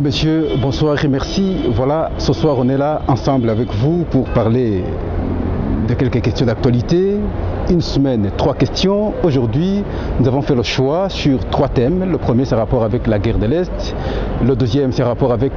Mesdames, Messieurs, bonsoir et merci. Voilà, ce soir on est là ensemble avec vous pour parler de quelques questions d'actualité. Une semaine, 3 questions. Aujourd'hui, nous avons fait le choix sur 3 thèmes. Le premier, c'est rapport avec la guerre de l'Est. Le deuxième, c'est rapport avec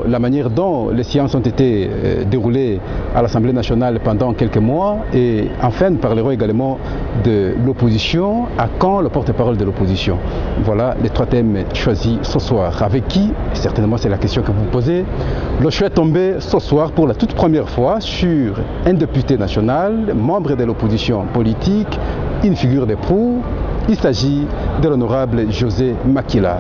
la manière dont les séances ont été déroulées à l'Assemblée nationale pendant quelques mois. Et enfin, nous parlerons également de l'opposition. À quand le porte-parole de l'opposition? Voilà les 3 thèmes choisis ce soir. Avec qui? Certainement, c'est la question que vous vous posez. Le choix est tombé ce soir pour la toute première fois sur un député national, membre de l'opposition politique, une figure de proue. Il s'agit de l'honorable José Makila.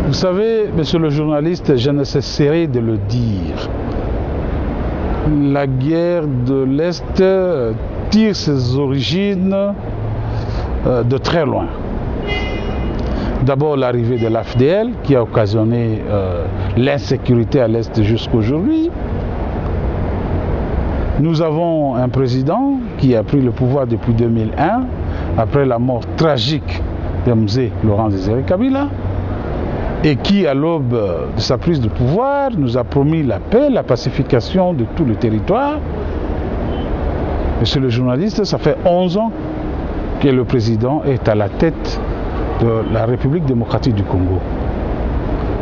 Vous savez, monsieur le journaliste, je ne cesserai de le dire. La guerre de l'Est tire ses origines de très loin. D'abord l'arrivée de l'AFDL qui a occasionné l'insécurité à l'Est jusqu'aujourd'hui. Nous avons un président qui a pris le pouvoir depuis 2001, après la mort tragique de Mzee Laurent Désiré Kabila, et qui, à l'aube de sa prise de pouvoir, nous a promis la paix, la pacification de tout le territoire. Monsieur le journaliste, ça fait 11 ans que le président est à la tête de la République démocratique du Congo.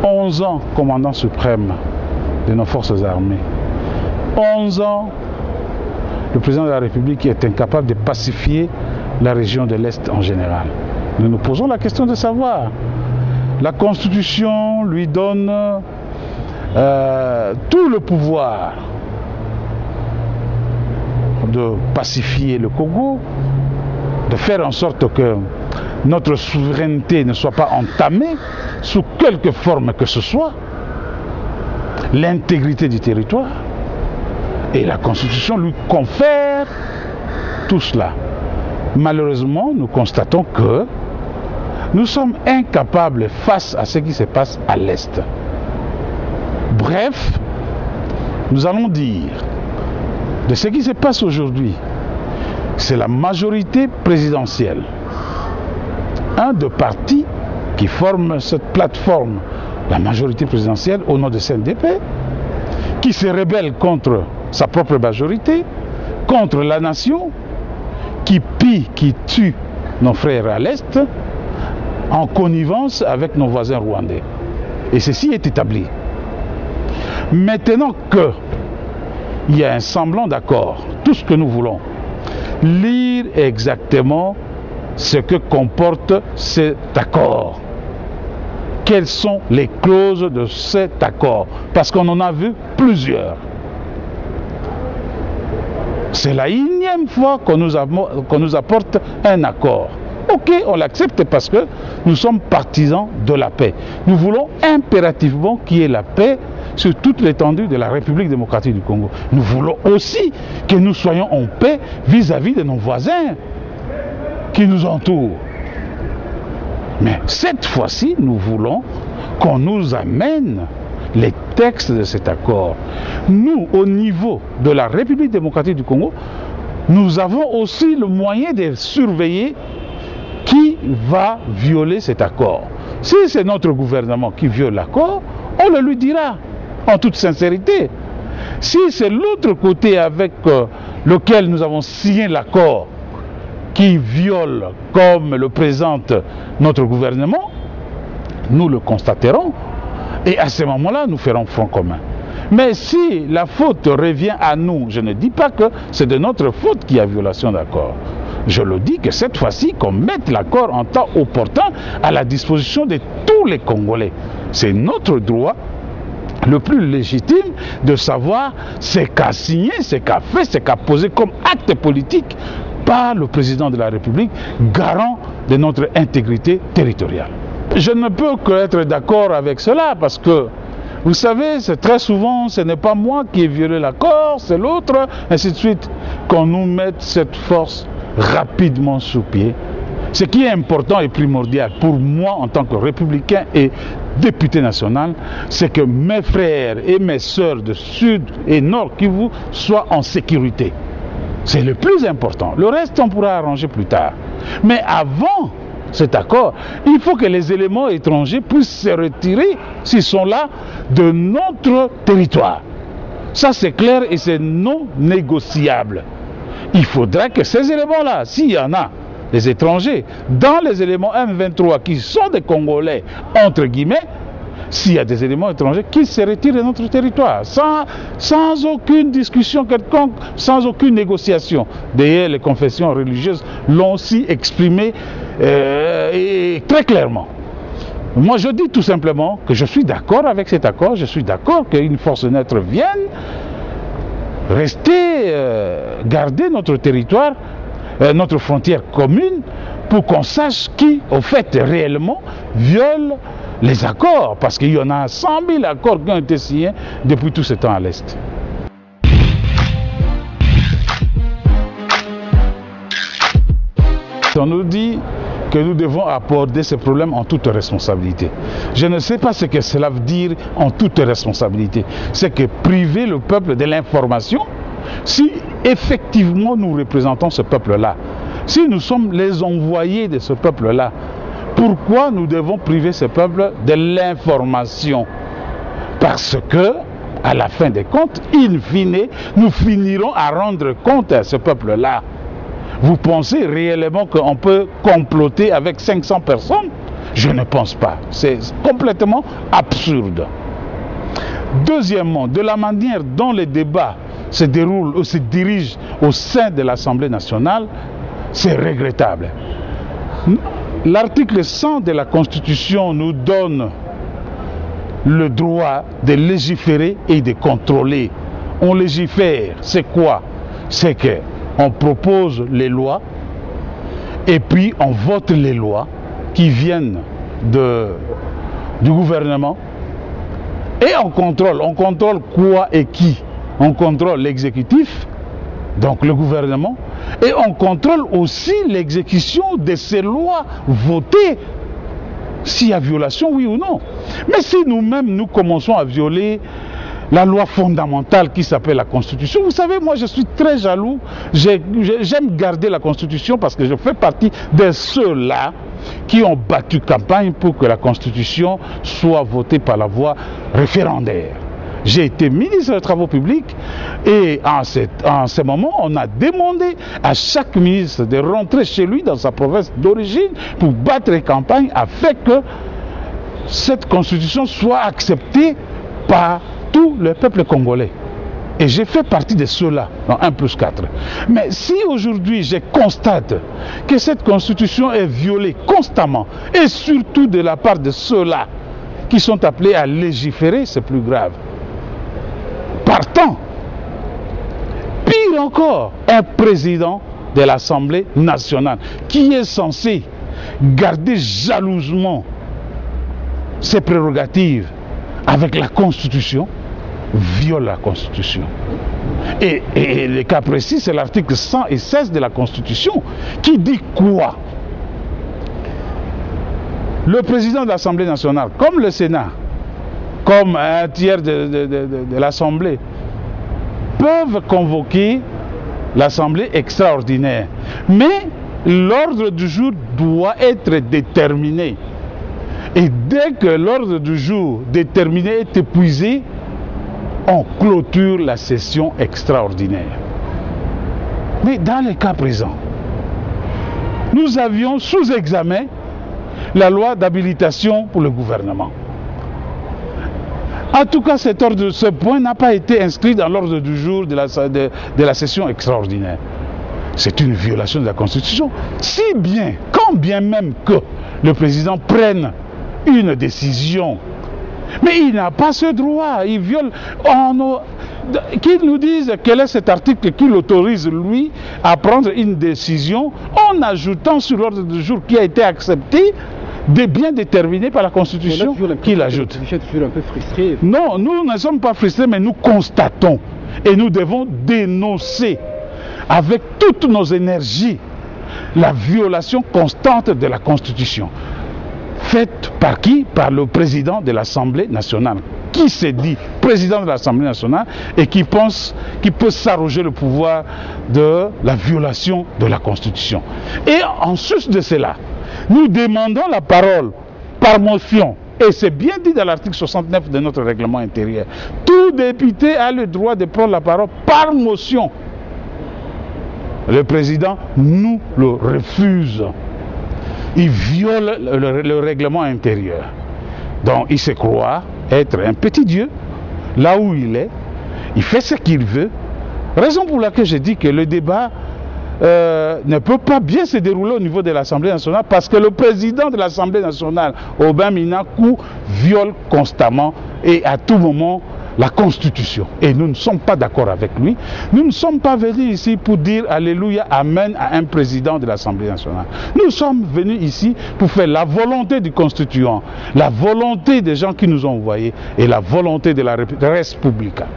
11 ans commandant suprême de nos forces armées. 11 ans, le président de la République est incapable de pacifier la région de l'Est en général. Nous nous posons la question de savoir. La Constitution lui donne tout le pouvoir de pacifier le Congo, de faire en sorte que notre souveraineté ne soit pas entamée sous quelque forme que ce soit, l'intégrité du territoire, et la Constitution lui confère tout cela. Malheureusement, nous constatons que nous sommes incapables face à ce qui se passe à l'Est. Bref, nous allons dire de ce qui se passe aujourd'hui, c'est la majorité présidentielle. Un de partis qui forment cette plateforme, la majorité présidentielle au nom de CNDP, qui se rebelle contre sa propre majorité, contre la nation, qui pille, qui tue nos frères à l'Est, en connivence avec nos voisins rwandais. Et ceci est établi. Maintenant qu'il y a un semblant d'accord, tout ce que nous voulons, lire exactement ce que comporte cet accord. Quelles sont les clauses de cet accord? Parce qu'on en a vu plusieurs. C'est la énième fois qu'on nous apporte un accord. Ok, on l'accepte parce que nous sommes partisans de la paix. Nous voulons impérativement qu'il y ait la paix sur toute l'étendue de la République démocratique du Congo. Nous voulons aussi que nous soyons en paix vis-à-vis de nos voisins qui nous entourent. Mais cette fois-ci, nous voulons qu'on nous amène les textes de cet accord. Nous, au niveau de la République démocratique du Congo, nous avons aussi le moyen de surveiller qui va violer cet accord. Si c'est notre gouvernement qui viole l'accord, on le lui dira en toute sincérité. Si c'est l'autre côté avec lequel nous avons signé l'accord qui viole, comme le présente notre gouvernement, nous le constaterons et à ce moment-là, nous ferons front commun. Mais si la faute revient à nous, je ne dis pas que c'est de notre faute qu'il y a violation d'accord. Je le dis que cette fois-ci, qu'on mette l'accord en temps opportun à la disposition de tous les Congolais. C'est notre droit le plus légitime de savoir ce qu'a signé, ce qu'a fait, ce qu'a posé comme acte politique par le président de la République, garant de notre intégrité territoriale. Je ne peux qu'être d'accord avec cela parce que, vous savez, c'est très souvent, ce n'est pas moi qui ai violé l'accord, c'est l'autre, ainsi de suite. Qu'on nous mette cette force rapidement sous pied. Ce qui est important et primordial pour moi en tant que républicain et député national, c'est que mes frères et mes sœurs de Sud et Nord Kivu soient en sécurité. C'est le plus important. Le reste, on pourra arranger plus tard. Mais avant cet accord, il faut que les éléments étrangers puissent se retirer s'ils sont là de notre territoire. Ça c'est clair et c'est non négociable. Il faudra que ces éléments-là, s'il y en a, les étrangers, dans les éléments M23 qui sont des Congolais, entre guillemets, s'il y a des éléments étrangers qui se retirent de notre territoire, sans aucune discussion quelconque, sans aucune négociation. D'ailleurs, les confessions religieuses l'ont aussi exprimé et très clairement. Moi, je dis tout simplement que je suis d'accord avec cet accord, je suis d'accord qu'une force neutre vienne rester, garder notre territoire, notre frontière commune, pour qu'on sache qui, au fait, réellement, viole les accords, parce qu'il y en a 100 000 accords qui ont été signés depuis tout ce temps à l'Est. On nous dit que nous devons aborder ces problèmes en toute responsabilité. Je ne sais pas ce que cela veut dire en toute responsabilité. C'est que priver le peuple de l'information, si effectivement nous représentons ce peuple-là, si nous sommes les envoyés de ce peuple-là, pourquoi nous devons priver ce peuple de l'information? Parce que, à la fin des comptes, in fine, nous finirons à rendre compte à ce peuple-là. Vous pensez réellement qu'on peut comploter avec 500 personnes? Je ne pense pas. C'est complètement absurde. Deuxièmement, de la manière dont les débats se déroulent ou se dirigent au sein de l'Assemblée nationale, c'est regrettable. L'article 100 de la Constitution nous donne le droit de légiférer et de contrôler. On légifère, c'est quoi? C'est qu'on propose les lois et puis on vote les lois qui viennent du gouvernement et on contrôle. On contrôle quoi et qui? On contrôle l'exécutif, donc le gouvernement, et on contrôle aussi l'exécution de ces lois votées, s'il y a violation, oui ou non. Mais si nous-mêmes, nous commençons à violer la loi fondamentale qui s'appelle la Constitution, vous savez, moi je suis très jaloux, j'aime garder la Constitution parce que je fais partie de ceux-là qui ont battu campagne pour que la Constitution soit votée par la voie référendaire. J'ai été ministre des Travaux publics et en ce moment, on a demandé à chaque ministre de rentrer chez lui dans sa province d'origine pour battre campagne afin que cette constitution soit acceptée par tout le peuple congolais. Et j'ai fait partie de ceux-là, dans 1+4. Mais si aujourd'hui je constate que cette constitution est violée constamment, et surtout de la part de ceux-là qui sont appelés à légiférer, c'est plus grave. Partant, pire encore, un président de l'Assemblée nationale qui est censé garder jalousement ses prérogatives avec la Constitution, viole la Constitution. Et le cas précis, c'est l'article 116 de la Constitution qui dit quoi? Le président de l'Assemblée nationale, comme le Sénat, comme un tiers de l'Assemblée, peuvent convoquer l'Assemblée extraordinaire. Mais l'ordre du jour doit être déterminé. Et dès que l'ordre du jour déterminé est épuisé, on clôture la session extraordinaire. Mais dans le cas présent, nous avions sous examen la loi d'habilitation pour le gouvernement. En tout cas, ce point n'a pas été inscrit dans l'ordre du jour de la session extraordinaire. C'est une violation de la Constitution. Si bien, quand bien même que le président prenne une décision, mais il n'a pas ce droit, il viole. Qu'ils nous disent quel est cet article qui l'autorise, lui, à prendre une décision en ajoutant sur l'ordre du jour qui a été accepté des biens déterminés par la Constitution qu'il ajoute. Vous êtes toujours un peu frustré. Non, nous ne sommes pas frustrés, mais nous constatons et nous devons dénoncer avec toutes nos énergies la violation constante de la Constitution. Faite par qui? Par le président de l'Assemblée nationale. qui s'est dit président de l'Assemblée nationale et qui pense qu'il peut s'arroger le pouvoir de la violation de la Constitution. Et en sus de cela, nous demandons la parole par motion. Et c'est bien dit dans l'article 69 de notre règlement intérieur. Tout député a le droit de prendre la parole par motion. Le président nous le refuse. Il viole le règlement intérieur. Donc il se croit être un petit Dieu, là où il est. Il fait ce qu'il veut. Raison pour laquelle je dis que le débat ne peut pas bien se dérouler au niveau de l'Assemblée nationale parce que le président de l'Assemblée nationale, Aubin Minakou, viole constamment et à tout moment la Constitution. Et nous ne sommes pas d'accord avec lui. Nous ne sommes pas venus ici pour dire Alléluia, Amen à un président de l'Assemblée nationale. Nous sommes venus ici pour faire la volonté du Constituant, la volonté des gens qui nous ont envoyés et la volonté de la Res Publica.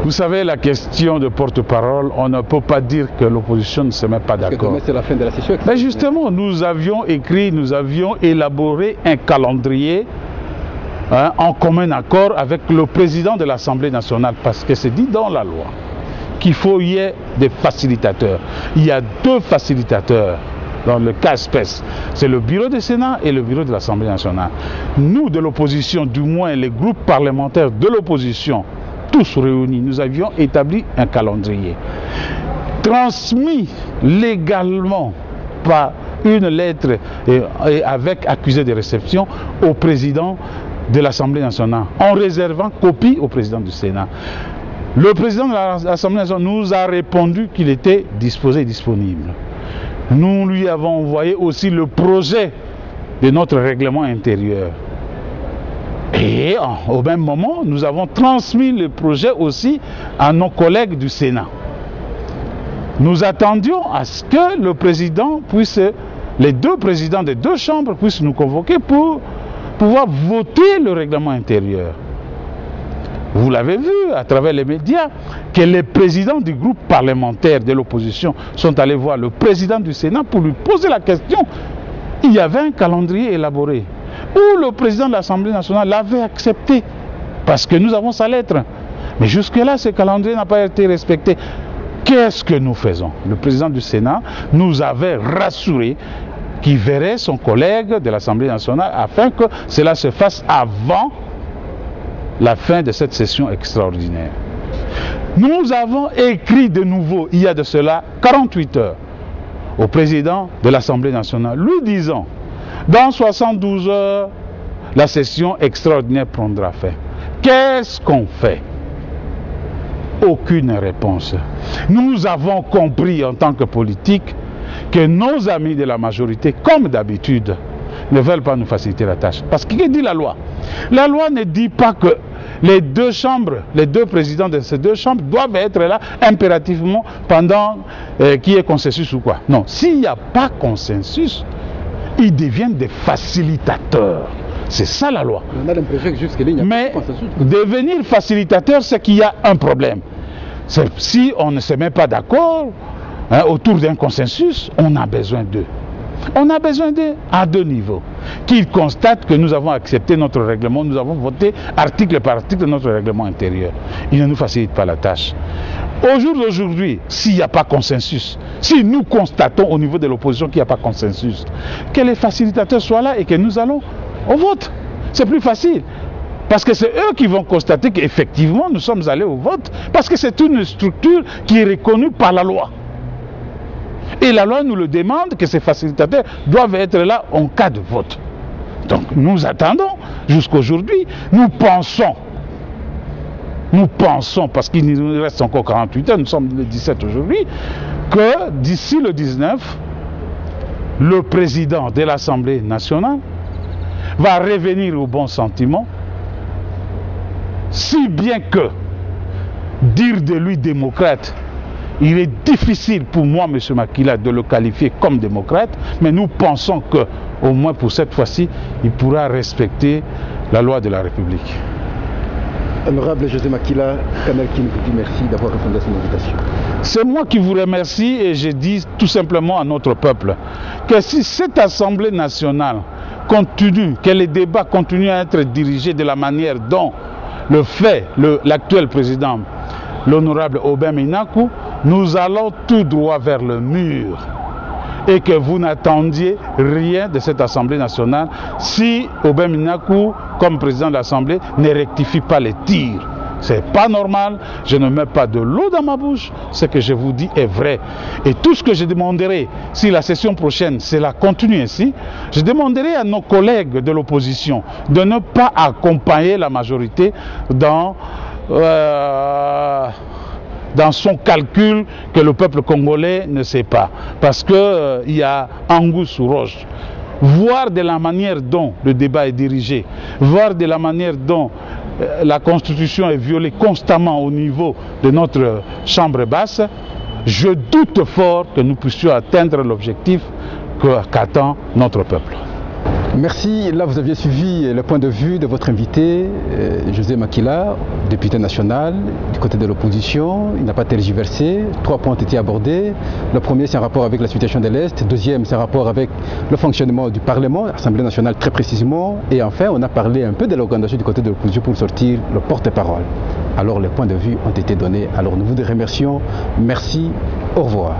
Vous savez, la question de porte-parole, on ne peut pas dire que l'opposition ne se met pas d'accord. C'est la fin de la session. Mais justement, nous avions écrit, nous avions élaboré un calendrier en commun accord avec le président de l'Assemblée nationale, parce que c'est dit dans la loi qu'il faut y ait des facilitateurs. Il y a deux facilitateurs dans le cas espèce. C'est le bureau du Sénat et le bureau de l'Assemblée nationale. Nous, de l'opposition, du moins les groupes parlementaires de l'opposition, tous réunis, nous avions établi un calendrier transmis légalement par une lettre et avec accusé de réception au président de l'Assemblée nationale, en réservant copie au président du Sénat. Le président de l'Assemblée nationale nous a répondu qu'il était disposé et disponible. Nous lui avons envoyé aussi le projet de notre règlement intérieur. Et au même moment, nous avons transmis le projet aussi à nos collègues du Sénat. Nous attendions à ce que le président puisse, les deux présidents des deux chambres puissent nous convoquer pour pouvoir voter le règlement intérieur. Vous l'avez vu à travers les médias que les présidents du groupe parlementaire de l'opposition sont allés voir le président du Sénat pour lui poser la question. Il y avait un calendrier élaboré où le président de l'Assemblée nationale l'avait accepté parce que nous avons sa lettre. Mais jusque-là, ce calendrier n'a pas été respecté. Qu'est-ce que nous faisons? Le président du Sénat nous avait rassuré qu'il verrait son collègue de l'Assemblée nationale afin que cela se fasse avant la fin de cette session extraordinaire. Nous avons écrit de nouveau, il y a de cela 48 heures, au président de l'Assemblée nationale, lui disant: dans 72 heures, la session extraordinaire prendra fin. Qu'est-ce qu'on fait? Aucune réponse. Nous avons compris en tant que politiques que nos amis de la majorité, comme d'habitude, ne veulent pas nous faciliter la tâche. Parce que dit la loi? La loi ne dit pas que les deux chambres, les deux présidents de ces deux chambres doivent être là impérativement pendant qu'il y ait consensus ou quoi. Non, s'il n'y a pas consensus, ils deviennent des facilitateurs. C'est ça la loi. On a l'impression que jusqu'à là, il n'y a mais pas de consensus. Devenir facilitateur, c'est qu'il y a un problème. Si on ne se met pas d'accord autour d'un consensus, on a besoin d'eux. On a besoin d'eux à deux niveaux. Qu'ils constatent que nous avons accepté notre règlement, nous avons voté article par article notre règlement intérieur. Ils ne nous facilitent pas la tâche. Au jour d'aujourd'hui, s'il n'y a pas consensus, si nous constatons au niveau de l'opposition qu'il n'y a pas consensus, que les facilitateurs soient là et que nous allons au vote. C'est plus facile. Parce que c'est eux qui vont constater qu'effectivement nous sommes allés au vote, parce que c'est une structure qui est reconnue par la loi. Et la loi nous le demande que ces facilitateurs doivent être là en cas de vote. Donc nous attendons jusqu'aujourd'hui. Nous pensons, parce qu'il nous reste encore 48 heures, nous sommes le 17 aujourd'hui, que d'ici le 19, le président de l'Assemblée nationale va revenir au bon sentiment, si bien que dire de lui démocrate, il est difficile pour moi, M. Makila, de le qualifier comme démocrate, mais nous pensons qu'au moins pour cette fois-ci, il pourra respecter la loi de la République. Honorable José Makila, Canal King vous dit merci d'avoir répondu à son invitation. C'est moi qui vous remercie et je dis tout simplement à notre peuple que si cette Assemblée nationale continue, que les débats continuent à être dirigés de la manière dont le fait l'actuel président, l'honorable Aubin Minaku, nous allons tout droit vers le mur. Et que vous n'attendiez rien de cette Assemblée nationale si Aubin Minaku, comme président de l'Assemblée, ne rectifie pas les tirs. C'est pas normal, je ne mets pas de l'eau dans ma bouche, ce que je vous dis est vrai. Et tout ce que je demanderai, si la session prochaine, cela continue ainsi, je demanderai à nos collègues de l'opposition de ne pas accompagner la majorité dans son calcul que le peuple congolais ne sait pas. Parce qu'il y a anguille sous roche. Voir de la manière dont le débat est dirigé, voir de la manière dont la Constitution est violée constamment au niveau de notre chambre basse, je doute fort que nous puissions atteindre l'objectif qu'attend notre peuple. Merci. Là, vous aviez suivi le point de vue de votre invité, José Makila, député national du côté de l'opposition. Il n'a pas tergiversé. 3 points ont été abordés. Le premier, c'est un rapport avec la situation de l'Est. Deuxième, c'est un rapport avec le fonctionnement du Parlement, l'Assemblée nationale très précisément. Et enfin, on a parlé un peu de l'organisation du côté de l'opposition pour sortir le porte-parole. Alors, les points de vue ont été donnés. Alors, nous vous remercions. Merci. Au revoir.